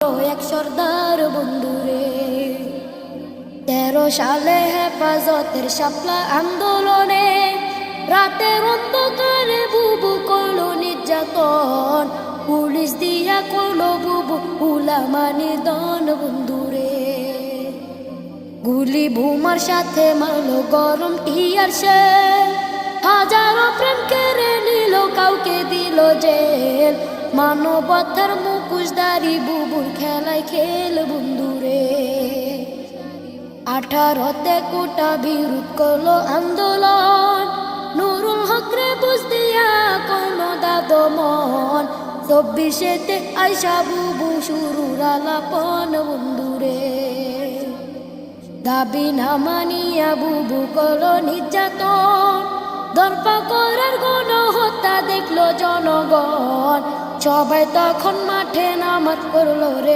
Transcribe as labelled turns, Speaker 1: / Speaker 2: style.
Speaker 1: এক সর্দার বন্ধুরে 13 সালে হেফাজতের শাপলা আন্দোলনে রাতের অন্ধকারে বুবু করলো নির্যাতন, পুলিশ দিয়া করলো বুবু উলামা নিধন বন্ধুরে। গুলি বোমার সাথে মারলো গরম টিয়ার সে, হাজারো প্রেম কেড়ে নিল, কাউকে দিল জেল। মানবতার মুখোশধারী বুবুর খেলায় খেল বন্ধুরে। 18তে কোটা বিরোধ করলো আন্দোলন, নুরুল হক রে বুঝ দিয়া করলো দাদমন। 24তে আইসা বুবু শুরুর আলাপন বন্ধুরে। দাবি না মানিয়া বুবু করলো নির্যাতন, দরপা করার গণহত্যা দেখলো জনগণ। সবাই তখন মাঠে নামাজ পড়লো রে।